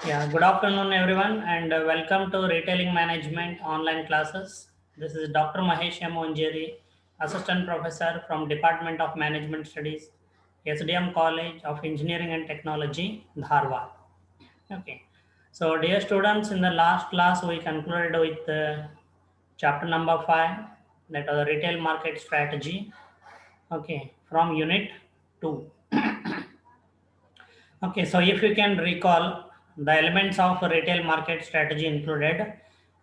Yeah, good afternoon, everyone, and welcome to Retailing Management online classes. This is Dr. Mahesh M. Onjeri, Assistant Professor from Department of Management Studies, SDM College of Engineering and Technology, Dharwad. Okay, so dear students, in the last class we concluded with chapter number 5, that is Retail Market Strategy. Okay, from Unit 2. Okay, so if you can recall, the elements of retail market strategy included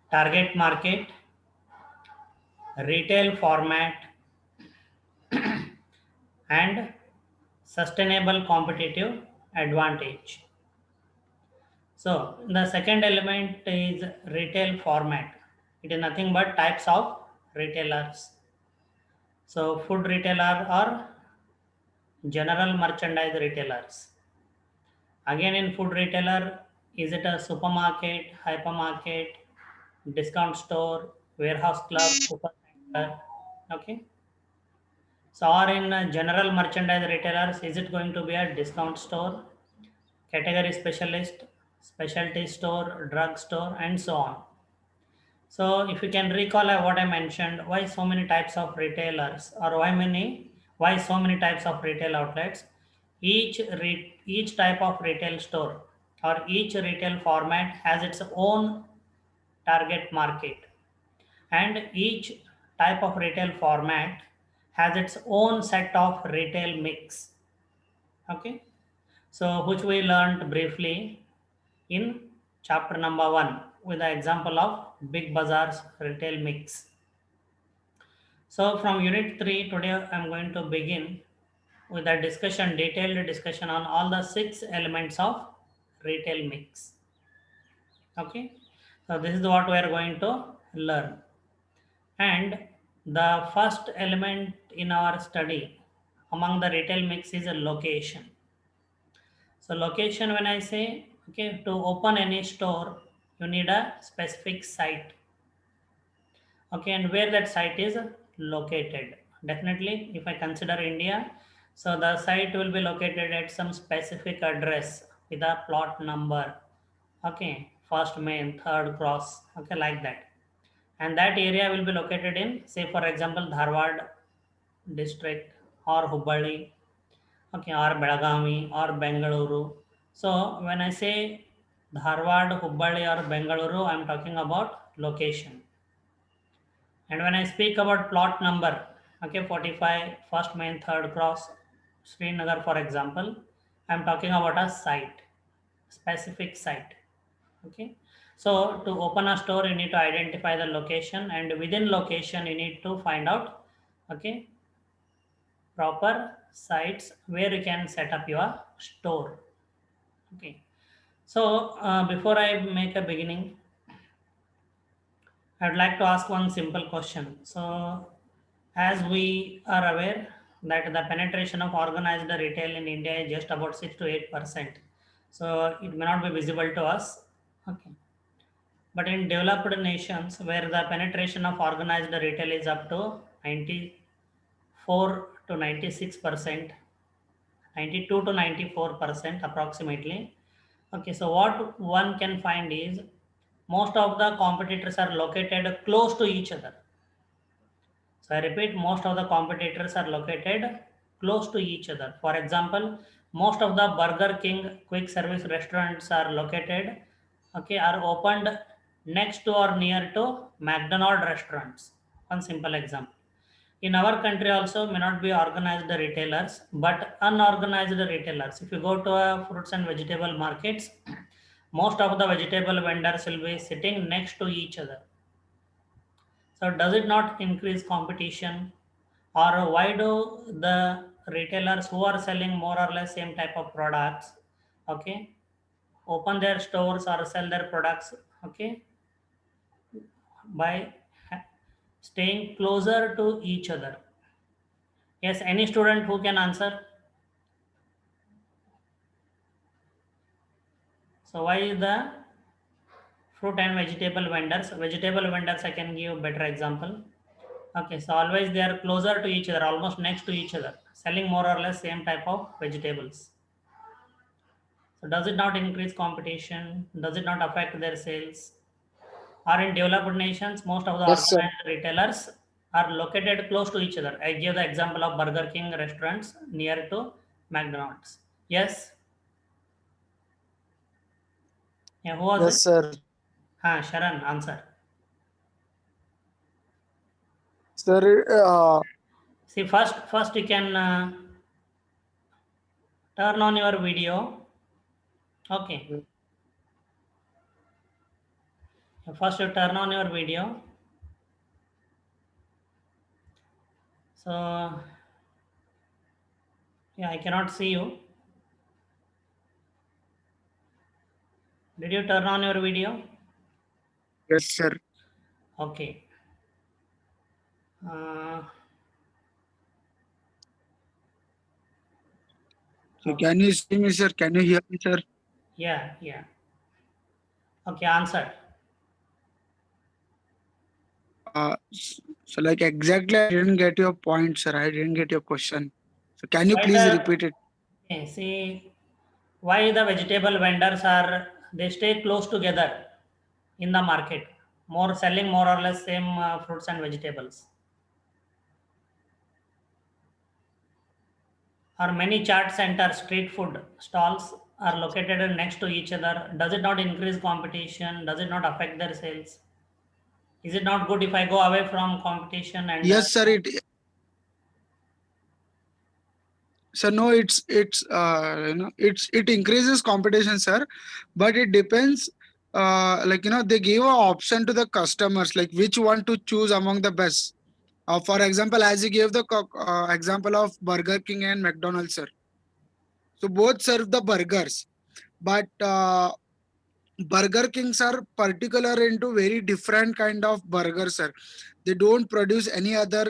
target market, retail format, and sustainable competitive advantage. So the second element is retail format. It is nothing but types of retailers. So food retailer or general merchandise retailers. Again, in food retailer, is it a supermarket, hypermarket, discount store, warehouse club, super center? Okay. So, or in general merchandise retailers, is it going to be a discount store, category specialist, specialty store, drug store, and so on? So, if you can recall what I mentioned, why so many types of retailers, or why so many types of retail outlets? Each type of retail store or each retail format has its own target market, and each type of retail format has its own set of retail mix. Okay, so which we learned briefly in chapter number 1 with the example of Big Bazaar's retail mix. So from unit 3 today I'm going to begin with a detailed discussion on all the 6 elements of retail mix. Okay, so this is what we are going to learn. And the first element in our study among the retail mix is a location. So location, when I say, okay, to open any store, you need a specific site. Okay, and where that site is located. Definitely, if I consider India, so the site will be located at some specific address with a plot number. Okay, first main, third cross. Okay, like that, and that area will be located in, say for example, Dharwad district or Hubballi, okay, or Belagavi or Bengaluru. So when I say Dharwad, Hubballi or Bengaluru, I am talking about location. And when I speak about plot number, okay, 45, first main, third cross, Srinagar, for example, I am talking about a site, specific site. Okay, so to open a store, you need to identify the location, and within location, you need to find out, okay, proper sites where you can set up your store. Okay, so before I make a beginning, I would like to ask one simple question. So, as we are aware that the penetration of organized retail in India is just about 6 to 8%. So it may not be visible to us. Okay. But in developed nations where the penetration of organized retail is up to 94 to 96%, 92 to 94% approximately. Okay, so what one can find is most of the competitors are located close to each other. So I repeat, most of the competitors are located close to each other. For example, most of the Burger King quick service restaurants are located, okay, are opened next to or near to McDonald restaurants. One simple example. In our country also may not be organized retailers, but unorganized retailers. If you go to a fruits and vegetable markets, most of the vegetable vendors will be sitting next to each other. So does it not increase competition? Or why do the retailers who are selling more or less same type of products, okay, open their stores or sell their products, okay, by staying closer to each other? Yes, any student who can answer? So why is the fruit and vegetable vendors I can give better example. Okay, so always they are closer to each other, almost next to each other, selling more or less same type of vegetables. So does it not increase competition? Does it not affect their sales? Or in developed nations, most of the Yes, sir. organized retailers are located close to each other. I give the example of Burger King restaurants near to McDonald's. Yes. Yeah, who was it? Yes, sir. Sharan, answer. Sir, See, first you can turn on your video. Okay. First you turn on your video. So yeah, I cannot see you. Did you turn on your video? yes, sir. Okay. Uh, So okay. can you see me, sir? Can you hear me, sir? Yeah, yeah. Okay, answer. So like exactly, I didn't get your point, sir. I didn't get your question. So can you Why please the repeat it? see why the vegetable vendors are they stay close together in the market, more selling more or less same fruits and vegetables. Or many chat center street food stalls are located next to each other. Does it not increase competition? Does it not affect their sales? Is it not good if I go away from competition and Yes, sir. So no, it increases competition, sir, but it depends. Like they give a option to the customers, like which one to choose among the best. For example, as you gave the example of Burger King and McDonald's, sir. So both serve the burgers, but Burger Kings are particular into very different kind of burgers, sir. They don't produce any other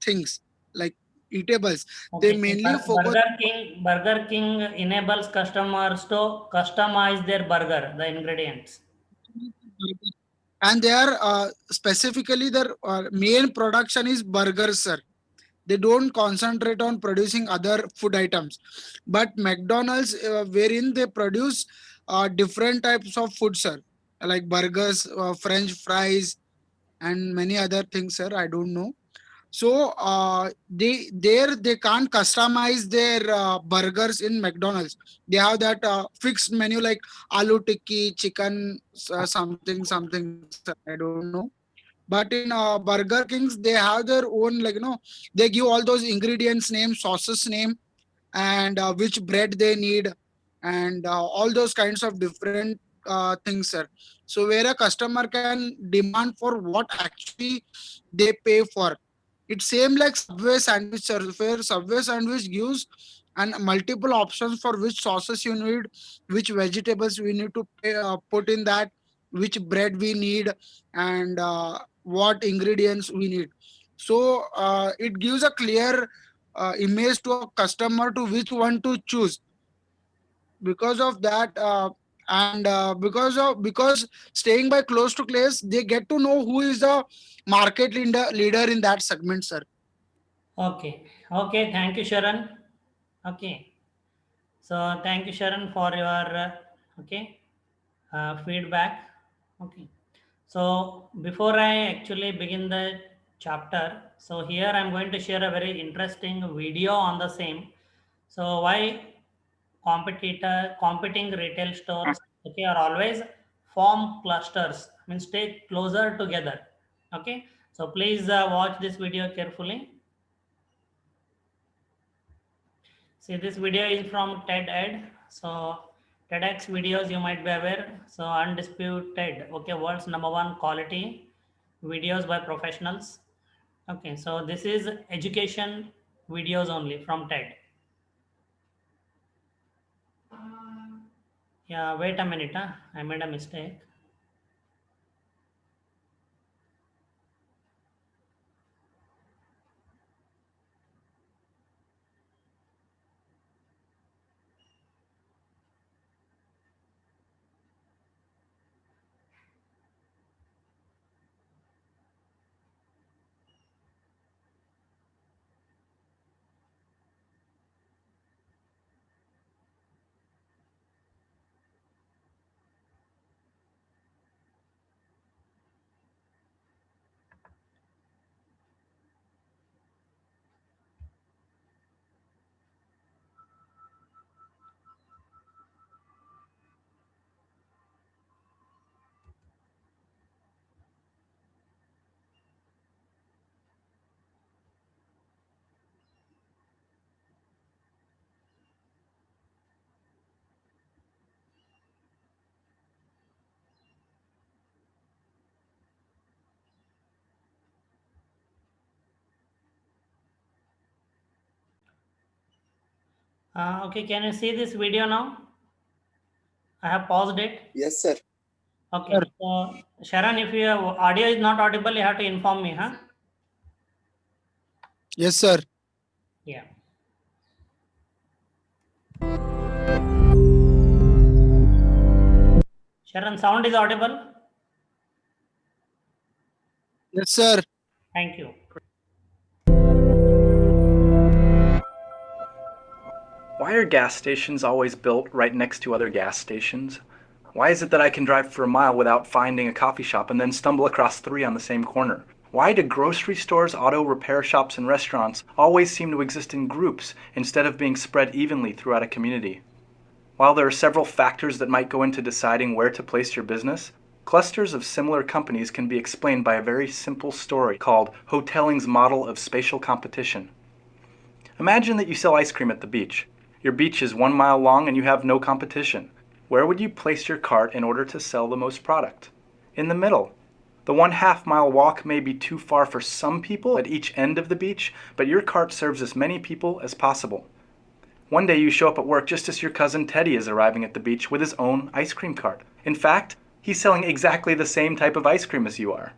things like eatables. They okay, see, mainly focus. Burger King enables customers to customize their burger, the ingredients. And they are specifically their main production is burgers, sir. They don't concentrate on producing other food items, but McDonald's, wherein they produce different types of food, sir, like burgers, French fries, and many other things, sir. I don't know. So they can't customize their burgers in McDonald's. They have that fixed menu like aloo tikki, chicken, something something, sir. I don't know. But in Burger Kings, they have their own, like they give all those ingredients name, sauces name, and which bread they need, and all those kinds of different things, sir. So where a customer can demand for what actually they pay for. It's same like Subway sandwich, sir, where Subway sandwich gives and multiple options for which sauces you need, which vegetables we need to put in that, which bread we need, and what ingredients we need. So it gives a clear image to a customer to which one to choose. Because of that, and because staying by close to place, they get to know who is the leader in that segment, sir. Okay, okay, thank you, Sharon. Okay, so thank you, Sharon, for your okay feedback. Okay, so before I actually begin the chapter, so here I'm going to share a very interesting video on the same. So why competing retail stores okay are always form clusters, means stay closer together. Okay, so please watch this video carefully. See, this video is from TED Ed. So TEDx videos you might be aware. So undisputed, okay, world's number one quality videos by professionals. Okay, so this is education videos only from TED. Yeah, wait a minute. I made a mistake. Okay, can you see this video now? I have paused it. Yes, sir. Okay. So Sharon, if your audio is not audible, you have to inform me, huh? Yes, sir. Yeah. Sharon, sound is audible. Yes, sir. Thank you. Why are gas stations always built right next to other gas stations? Why is it that I can drive for a mile without finding a coffee shop and then stumble across 3 on the same corner? Why do grocery stores, auto repair shops, and restaurants always seem to exist in groups instead of being spread evenly throughout a community? While there are several factors that might go into deciding where to place your business, clusters of similar companies can be explained by a very simple story called Hotelling's model of spatial competition. Imagine that you sell ice cream at the beach. Your beach is 1 mile long and you have no competition. Where would you place your cart in order to sell the most product? In the middle. The 1/2 mile walk may be too far for some people at each end of the beach, but your cart serves as many people as possible. One day you show up at work just as your cousin Teddy is arriving at the beach with his own ice cream cart. In fact, he's selling exactly the same type of ice cream as you are.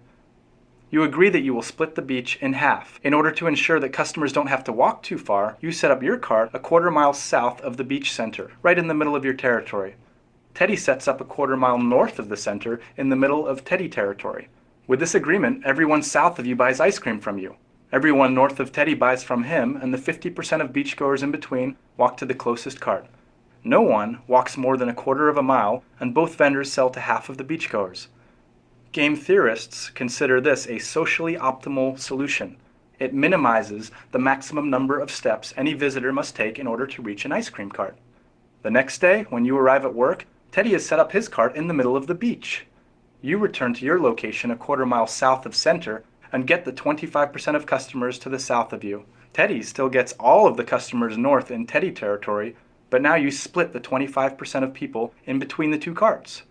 You agree that you will split the beach in half. In order to ensure that customers don't have to walk too far, you set up your cart a 1/4 mile south of the beach center, right in the middle of your territory. Teddy sets up a 1/4 mile north of the center in the middle of Teddy territory. With this agreement, everyone south of you buys ice cream from you. Everyone north of Teddy buys from him, and the 50% of beachgoers in between walk to the closest cart. No one walks more than a 1/4 of a mile, and both vendors sell to half of the beachgoers. Game theorists consider this a socially optimal solution. It minimizes the maximum number of steps any visitor must take in order to reach an ice cream cart. The next day, when you arrive at work, Teddy has set up his cart in the middle of the beach. You return to your location a 1/4 mile south of center and get the 25% of customers to the south of you. Teddy still gets all of the customers north in Teddy territory, but now you split the 25% of people in between the two carts.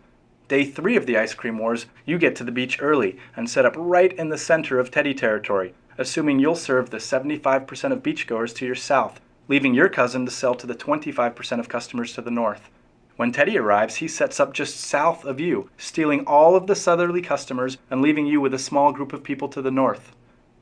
Day 3 of the ice cream wars, you get to the beach early and set up right in the center of Teddy territory, assuming you'll serve the 75% of beachgoers to your south, leaving your cousin to sell to the 25% of customers to the north. When Teddy arrives, he sets up just south of you, stealing all of the southerly customers and leaving you with a small group of people to the north.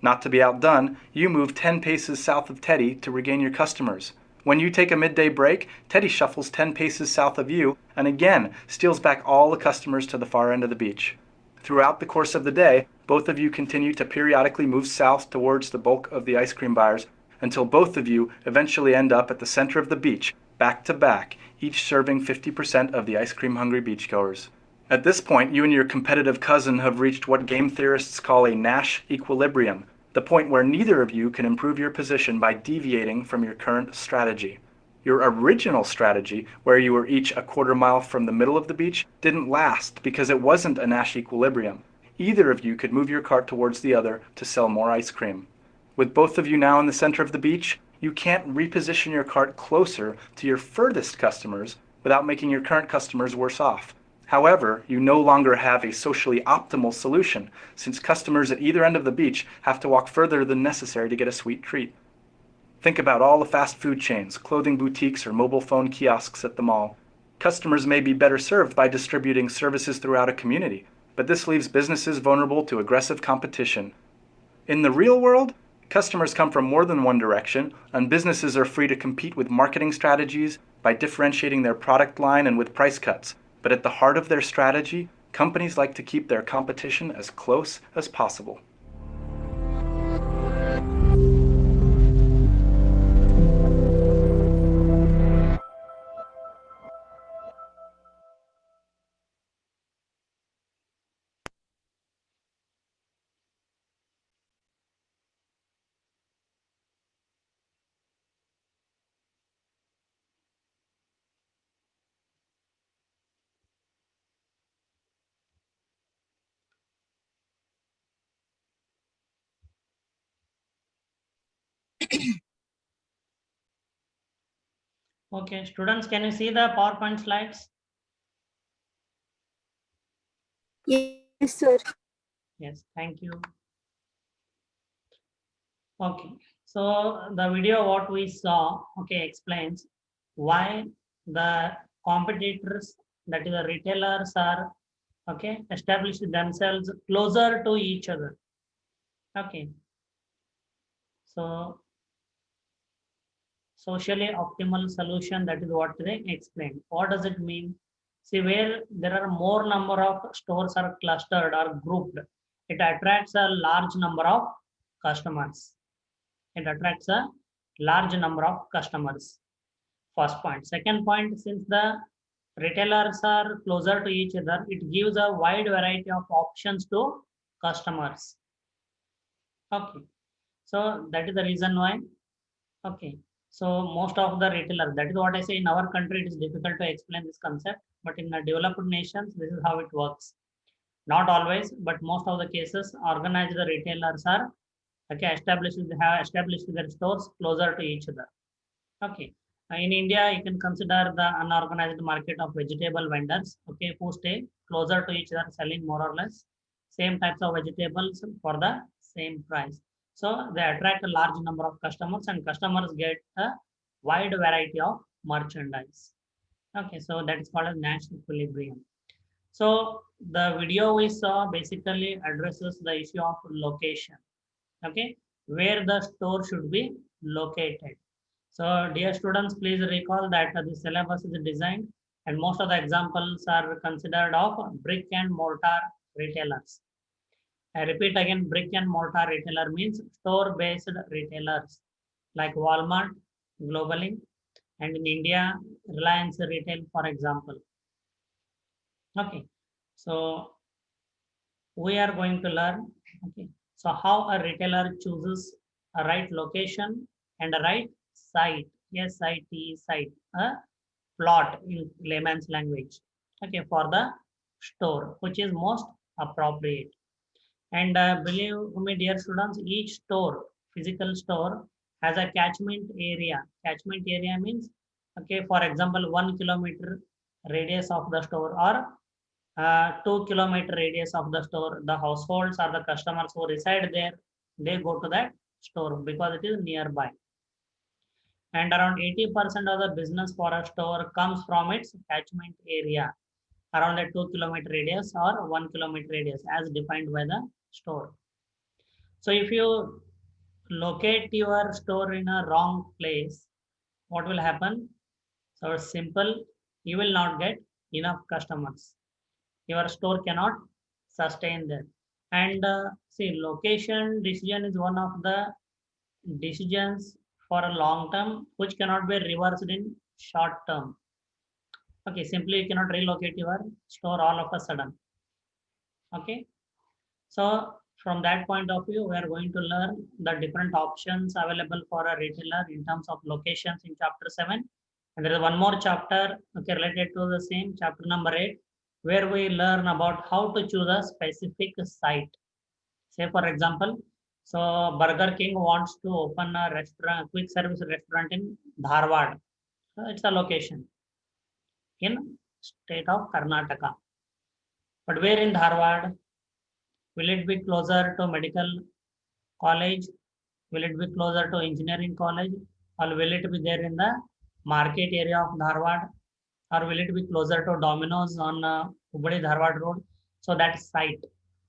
Not to be outdone, you move 10 paces south of Teddy to regain your customers. When you take a midday break, Teddy shuffles 10 paces south of you and again steals back all the customers to the far end of the beach. Throughout the course of the day, both of you continue to periodically move south towards the bulk of the ice cream buyers until both of you eventually end up at the center of the beach, back to back, each serving 50% of the ice cream hungry beachgoers. At this point, you and your competitive cousin have reached what game theorists call a Nash equilibrium, the point where neither of you can improve your position by deviating from your current strategy. Your original strategy, where you were each a 1/4 mile from the middle of the beach, didn't last because it wasn't a Nash equilibrium. Either of you could move your cart towards the other to sell more ice cream. With both of you now in the center of the beach, you can't reposition your cart closer to your furthest customers without making your current customers worse off. However, you no longer have a socially optimal solution, since customers at either end of the beach have to walk further than necessary to get a sweet treat. Think about all the fast food chains, clothing boutiques, or mobile phone kiosks at the mall. Customers may be better served by distributing services throughout a community, but this leaves businesses vulnerable to aggressive competition. In the real world, customers come from more than one direction, and businesses are free to compete with marketing strategies, by differentiating their product line, and with price cuts. But at the heart of their strategy, companies like to keep their competition as close as possible. Okay, students, can you see the PowerPoint slides? Yes, sir. Yes, thank you. Okay, so the video what we saw, okay, explains why the competitors, that is the retailers, are established themselves closer to each other. Okay, so socially optimal solution, that is what they explain. What does it mean? See, where there are more number of stores are clustered or grouped, it attracts a large number of customers. It attracts a large number of customers. First point. Second point, since the retailers are closer to each other, it gives a wide variety of options to customers. Okay, so that is the reason why. Okay, so most of the retailers, that is what I say, in our country it is difficult to explain this concept, but in the developed nations this is how it works. Not always, but most of the cases, organized retailers are established, they have established their stores closer to each other. Okay, in India you can consider the unorganized market of vegetable vendors, who stay closer to each other, selling more or less same types of vegetables for the same price. So they attract a large number of customers, and customers get a wide variety of merchandise. Okay, so that is called as Nash equilibrium. So the video we saw basically addresses the issue of location. Okay, where the store should be located. So dear students, please recall that the syllabus is designed and most of the examples are considered of brick and mortar retailers. I repeat again, brick and mortar retailer means store-based retailers like Walmart globally, and in India, Reliance Retail, for example. Okay, so we are going to learn, so how a retailer chooses a right location and a right site, S-I-T, site, a plot in layman's language, for the store, which is most appropriate. And believe me, dear students, each store, physical store, has a catchment area. Catchment area means, for example, 1 kilometer radius of the store, or 2 kilometer radius of the store. The households or the customers who reside there, they go to that store because it is nearby. And around 80% of the business for a store comes from its catchment area, around a 2 kilometer radius or 1 kilometer radius as defined by the store. So if you locate your store in a wrong place, what will happen? So it's simple, you will not get enough customers. Your store cannot sustain that. And see, location decision is one of the decisions for a long term which cannot be reversed in short term. Okay, simply you cannot relocate your store all of a sudden. Okay, so from that point of view, we are going to learn the different options available for a retailer in terms of locations in chapter 7. And there is one more chapter related to the same, chapter number 8, where we learn about how to choose a specific site. Say for example, so Burger King wants to open a restaurant, quick service restaurant in Dharwad. So it's a location in state of Karnataka. But where in Dharwad? Will it be closer to medical college? Will it be closer to engineering college? Or will it be there in the market area of Dharwad? Or will it be closer to Domino's on Hubballi Dharwad road? So that site.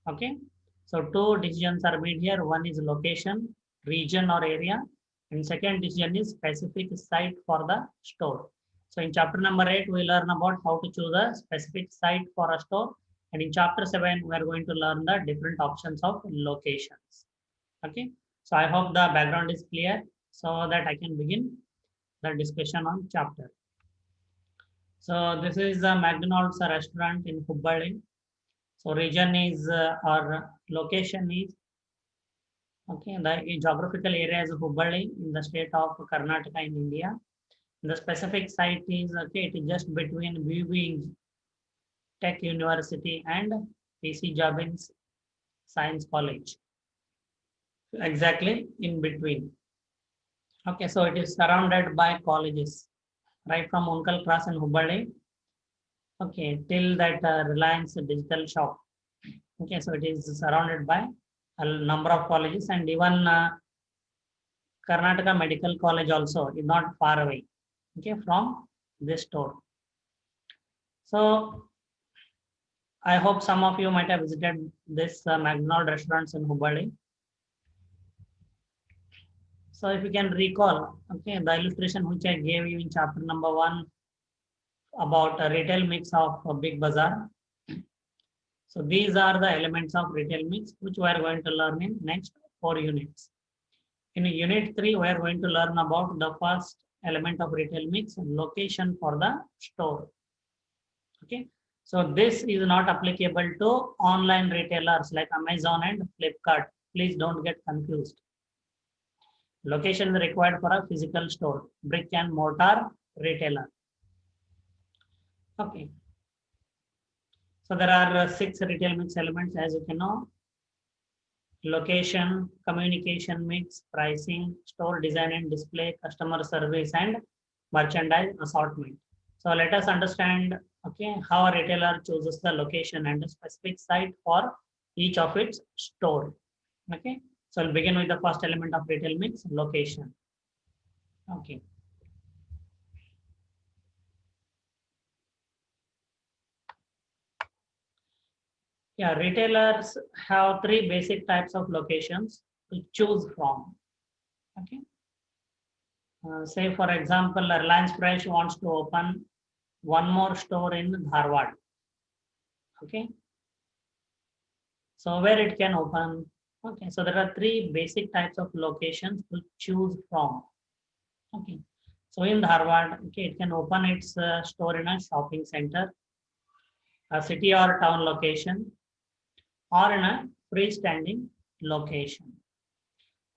Okay. So two decisions are made here. One is location, region or area. And second decision is specific site for the store. So in chapter number 8, we learn about how to choose a specific site for a store. And in chapter 7, we are going to learn the different options of locations. Okay. So I hope the background is clear so that I can begin the discussion on chapter. So this is the McDonald's restaurant in Hubballi. So region is or location is the geographical area is Hubballi in the state of Karnataka in India. The specific site is it is just between VV Tech University and PC Jobbins Science College. Exactly in between. Okay, so it is surrounded by colleges, right from Unkal Cross in Hubballi. Okay, till that Reliance digital shop. Okay, so it is surrounded by a number of colleges, and even Karnataka Medical College also is not far away. okay, from this store. So I hope some of you might have visited this McDonald restaurants in Hubballi. So if you can recall, okay, the illustration which I gave you in chapter number 1 about a retail mix of a big bazaar. So these are the elements of retail mix which we are going to learn in next 4 units. In unit 3, we are going to learn about the first element of retail mix, location for the store. Okay, so this is not applicable to online retailers like Amazon and Flipkart. Please don't get confused. Location is required for a physical store, brick and mortar retailer. Okay. So there are 6 retail mix elements, as you can know. Location, communication mix, pricing, store design and display, customer service, and merchandise assortment. So let us understand, okay, how a retailer chooses the location and the specific site for each of its store. Okay, so I'll begin with the first element of retail mix, location. Okay. Yeah, retailers have 3 basic types of locations to choose from. Okay. Say for example, Reliance Fresh wants to open one more store in Dharwad. Okay. So where it can open? Okay. So there are 3 basic types of locations to choose from. Okay. So in Dharwad, okay, it can open its store in a shopping center, a city or town location, or in a freestanding location.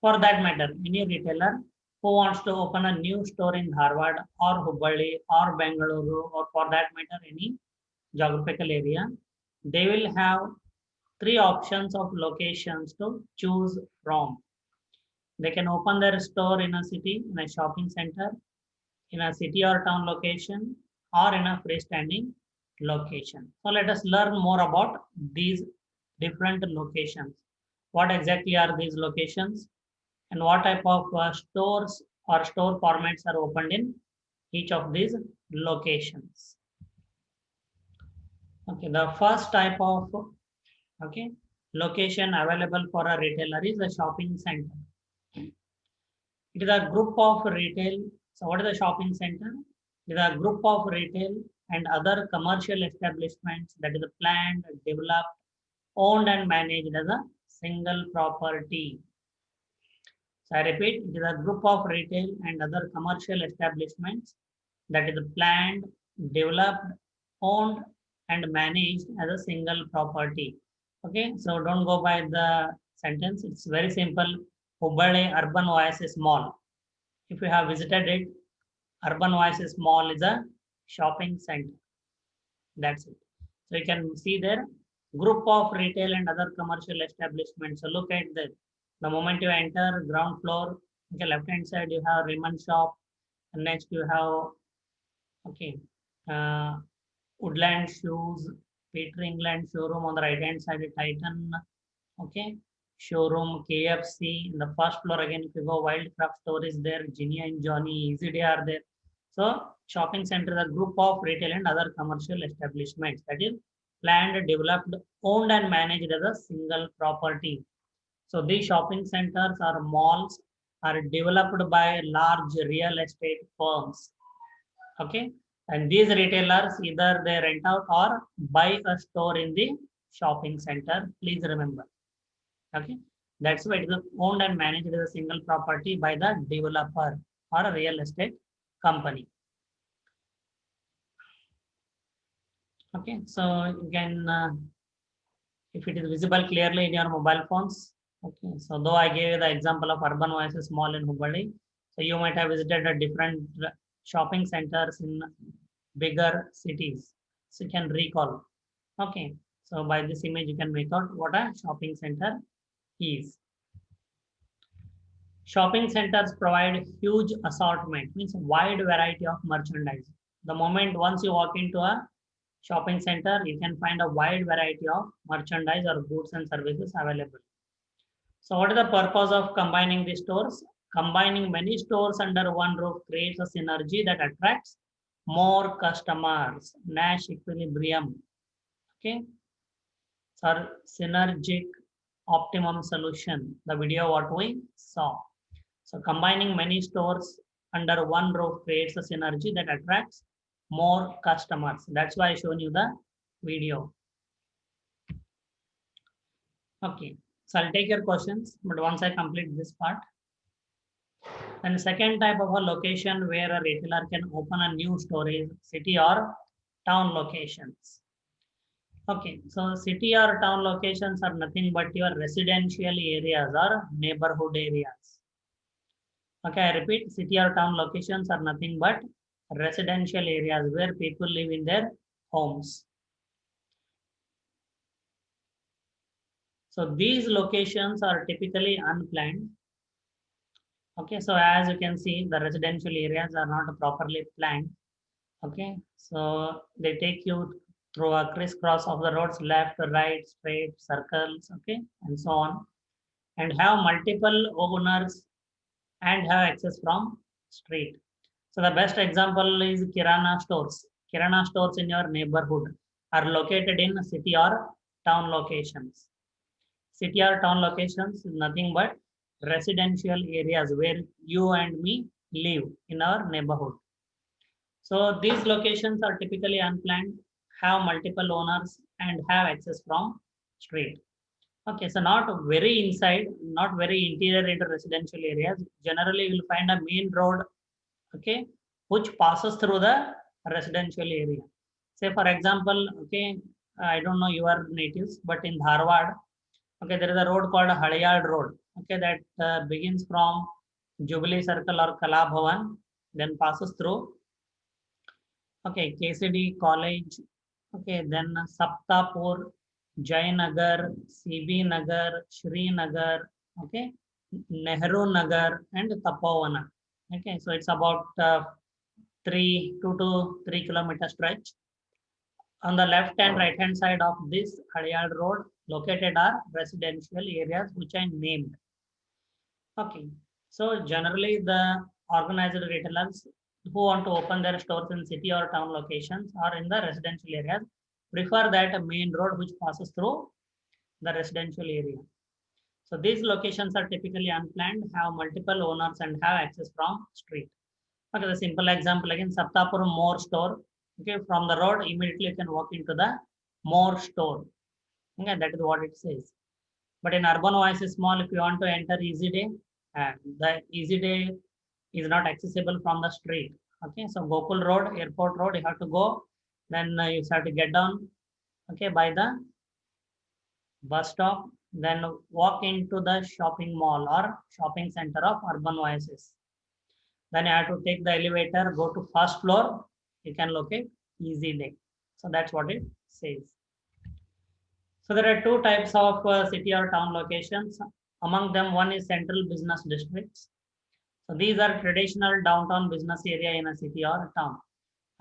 For that matter, any retailer who wants to open a new store in Dharwad or Hubballi or Bengaluru, or for that matter any geographical area, they will have 3 options of locations to choose from. They can open their store in a city, in a shopping center, in a city or town location, or in a freestanding location. So let us learn more about these different locations. What exactly are these locations and what type of stores or store formats are opened in each of these locations. Okay, the first type of location available for a retailer is a shopping center. It is a group of retail. So what is a shopping center? It is a group of retail and other commercial establishments that is planned, developed, owned and managed as a single property. So I repeat, it is a group of retail and other commercial establishments that is planned, developed, owned and managed as a single property. Okay, so don't go by the sentence. It's very simple. Hubballi Urban Oasis Mall. If you have visited it, Urban Oasis Mall is a shopping center. That's it. So you can see there, group of retail and other commercial establishments. So look at that. The moment you enter ground floor, okay, left hand side you have Raymond shop, and next you have Woodland shoes, Peter England showroom. On the right hand side, Titan, showroom, KFC. In the first floor again, if you go, Wildcraft store is there, Ginny and Johnny, Easy Day are there. So shopping center is a group of retail and other commercial establishments that is planned, developed, owned and managed as a single property. So these shopping centers or malls are developed by large real estate firms. Okay, and these retailers either they rent out or buy a store in the shopping center. Please remember. Okay, that's why it is owned and managed as a single property by the developer or a real estate company. Okay, so you can, if it is visible clearly in your mobile phones. Okay, so though I gave you the example of Urban Oasis Mall in Hubballi, so you might have visited a different shopping centers in bigger cities. So you can recall. Okay, so by this image you can make out what a shopping center is. Shopping centers provide huge assortment, means wide variety of merchandise. The moment once you walk into a shopping center, you can find a wide variety of merchandise or goods and services available. So what is the purpose of combining these stores? Combining many stores under one roof creates a synergy that attracts more customers. Nash equilibrium. Okay. So synergic optimum solution. The video what we saw. So combining many stores under one roof creates a synergy that attracts more customers. That's why I shown you the video. Okay, so I'll take your questions, but once I complete this part. Then the second type of a location where a retailer can open a new store is city or town locations. Okay, so city or town locations are nothing but your residential areas or neighborhood areas. Okay, I repeat, city or town locations are nothing but residential areas where people live in their homes. So these locations are typically unplanned. Okay, so as you can see, the residential areas are not properly planned. Okay, so they take you through a crisscross of the roads, left, right, straight, circles, okay, and so on, and have multiple owners and have access from street. So the best example is Kirana stores. Kirana stores in your neighborhood are located in city or town locations. City or town locations is nothing but residential areas where you and me live in our neighborhood. So these locations are typically unplanned, have multiple owners, and have access from street. Okay, so not very inside, not very interior into residential areas. Generally, you will find a main road, okay, which passes through the residential area. Say, for example, okay, I don't know your natives, but in Dharwad, okay, there is a road called Halyard Road, okay, that begins from Jubilee Circle or Kala Bhavan, then passes through, okay, KCD College, okay, then Saptapur, Jayanagar, CB Nagar, Shri Nagar, okay, Nehru Nagar, and Tapavana. Okay, so it's about 2 to 3 kilometer stretch. On the left and right hand side of this Haryad Road, located are residential areas which I named. Okay, so generally the organized retailers who want to open their stores in city or town locations or in the residential areas prefer that main road which passes through the residential area. So these locations are typically unplanned, have multiple owners and have access from street. Okay, the simple example again, Saptapur More store. Okay, from the road, immediately you can walk into the More store. Okay, that is what it says. But in urban Oasis Mall, if you want to enter Easy Day, the Easy Day is not accessible from the street. Okay, so Gokul Road, Airport Road, you have to go. Then you have to get down, okay, by the bus stop, then walk into the shopping mall or shopping center of urban Oasis. Then you have to take the elevator, go to first floor, you can locate Easy Day. So that's what it says. So there are two types of city or town locations. Among them, one is central business districts. So these are traditional downtown business area in a city or a town.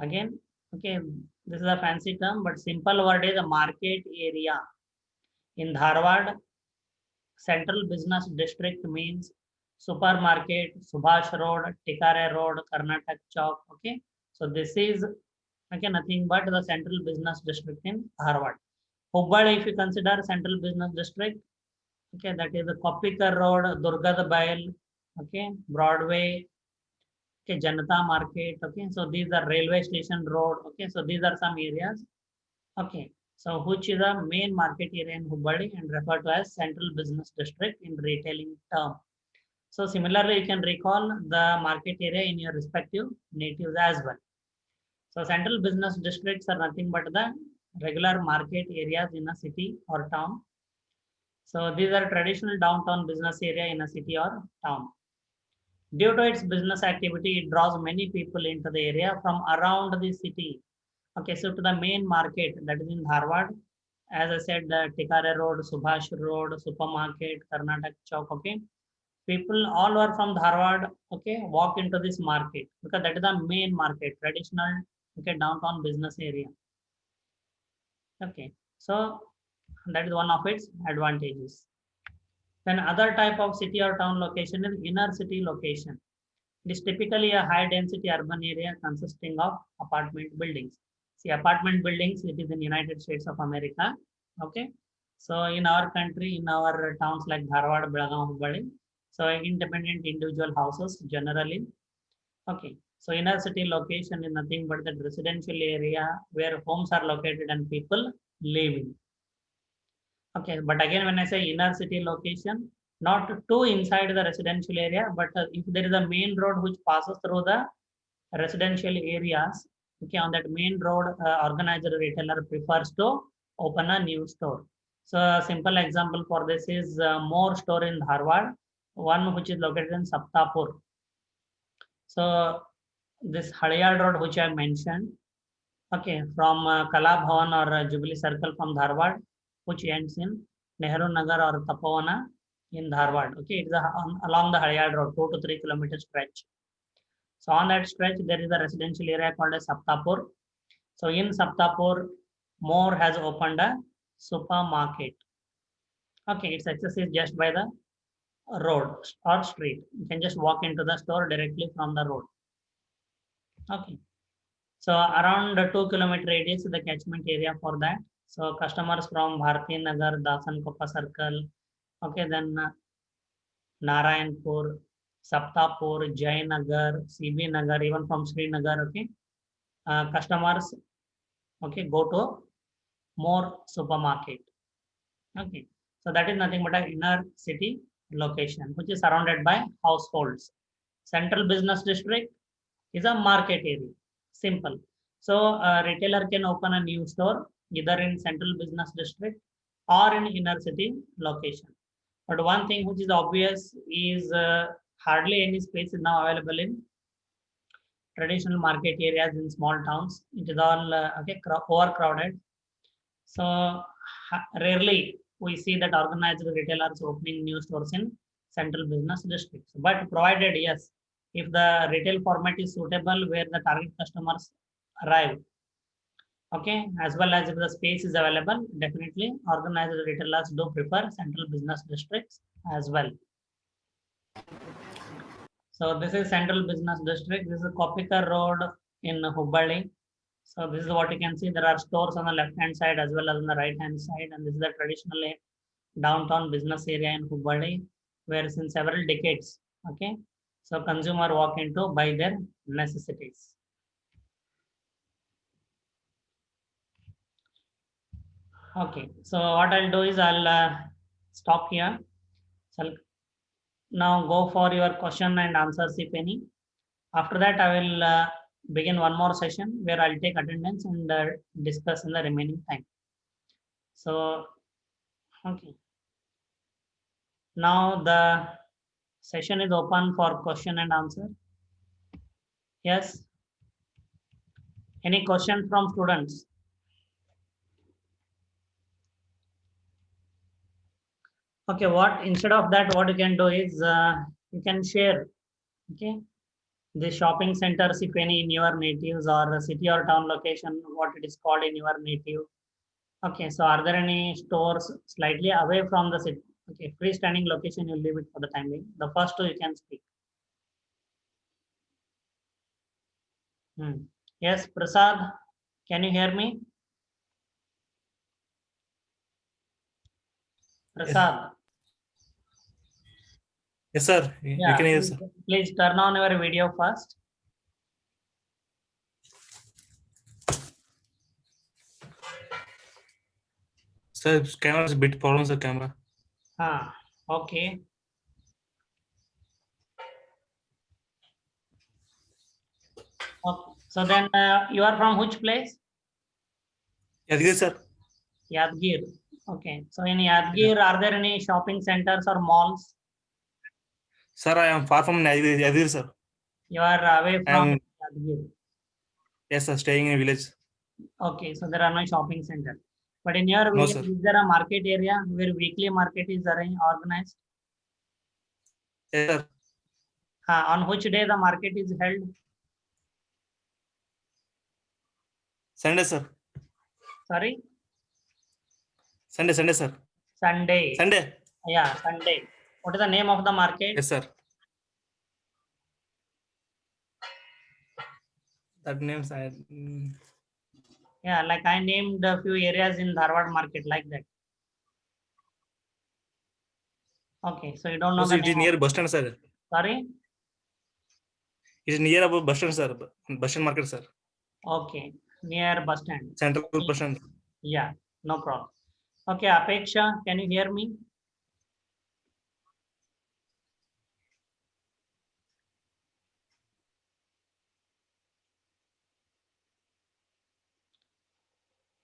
Again, okay, this is a fancy term, but simple word is a market area. In Dharwad, central business district means supermarket, Subhash Road, Tikare Road, Karnataka Chowk. Okay, so this is okay nothing but the central business district in Dharwad. Hubbali, if you consider central business district, okay, that is the Koppikar Road, Durgad Bail, okay, Broadway, okay, Janata Market, okay, so these are railway station road, okay, so these are some areas, okay, so which is a main market area in Hubbali and referred to as central business district in retailing term. So similarly, you can recall the market area in your respective natives as well. So central business districts are nothing but the regular market areas in a city or town. So these are traditional downtown business area in a city or town. Due to its business activity, it draws many people into the area from around the city. Okay, so to the main market that is in Dharwad, as I said, the Tikare Road, Subhash Road, Supermarket, Karnataka Chowk, okay. People all are from Dharwad, okay, walk into this market because that is the main market, traditional, okay, downtown business area. Okay, so that is one of its advantages. Then other type of city or town location is inner city location. It is typically a high density urban area consisting of apartment buildings. See, apartment buildings, it is in United States of America. Okay. So in our country, in our towns like Dharwad, Belgaum, Hubballi, so independent individual houses generally. Okay. So inner city location is nothing but the residential area where homes are located and people live in. Okay, but again, when I say inner city location, not too inside the residential area, but if there is a main road which passes through the residential areas, okay, on that main road, organized retailer prefers to open a new store. So a simple example for this is More store in Dharwad, one which is located in Saptapur. So this Haryal road which I mentioned, okay, from Kala Bhavan or Jubilee Circle from Dharwad, which ends in Nehru Nagar or Tapavana in Dharwad. Okay, it is along the Haryal road, 2 to 3 kilometer stretch. So on that stretch, there is a residential area called as Saptapur. So in Saptapur, More has opened a supermarket. Okay, its access is just by the road or street. You can just walk into the store directly from the road. Okay. So around 2 kilometer radius is the catchment area for that. So customers from Bharati Nagar, Dasan Kopa Circle, okay, then Narayanpur, Saptapur, Jayanagar, CB Nagar, even from Srinagar, okay, customers, okay, go to More supermarket. Okay, so that is nothing but an inner city location, which is surrounded by households. Central business district is a market area. Simple. So a retailer can open a new store either in central business district or in inner city location. But one thing which is obvious is hardly any space is now available in traditional market areas in small towns. It is all okay, overcrowded. So rarely we see that organized retailers opening new stores in central business districts. But provided, yes, if the retail format is suitable where the target customers arrive, okay, as well as if the space is available, definitely organized retailers do prefer central business districts as well. So this is central business district. This is Kopikar Road in Hubballi. So this is what you can see. There are stores on the left hand side as well as on the right hand side, and this is the traditional downtown business area in Hubballi, where since several decades, okay, so consumer walk into buy their necessities. Okay, so what I'll do is I'll stop here. So I'll now go for your question and answers if any. After that, I will begin one more session where I'll take attendance and discuss in the remaining time. So, okay. Now the session is open for question and answer. Yes. Any question from students? Okay, what instead of that, what you can do is you can share, okay, the shopping centers, if any, in your natives or city or town location, what it is called in your native. Okay, so are there any stores slightly away from the city? Okay, freestanding location, you leave it for the time being. The first two you can speak. Yes, Prasad, can you hear me? Prasad. Yes, sir. Yeah, You can hear, sir. please turn on your video first. Sir, camera is a bit problem, sir. Camera. Okay. Okay. So then you are from which place? Yadgir, sir. Yadgir. Okay. So in Yadgir, are there any shopping centers or malls? Sir, I am far from Yadgir, sir. You are away from Yadgir. Yes, sir. Staying in a village. Okay. So there are no shopping centers. But in your No, village, sir. is there a market area where weekly market is organized? Yes, sir. On which day the market is held? Sunday, sir. Sorry? Sunday, sir. Sunday. Sunday. Yeah, Sunday. What is the name of the market? Yes, sir. That names I. Yeah, like I named a few areas in Dharwad market like that. Okay, so you don't know Also, the it is name. near bus stand, sir. Sorry. It is near about bus stand, sir. Bus stand market, sir. Okay, near bus stand. Central bus stand. Yeah, no problem. Okay, Apeksha, can you hear me?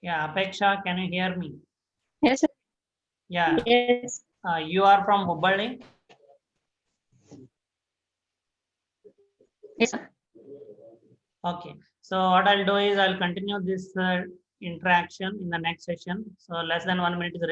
Yeah, Apeksha, can you hear me? Yes, sir. Yeah, Yes. you are from Hubballi? Yes, sir. Okay, so what I'll do is I'll continue this interaction in the next session. So less than 1 minute is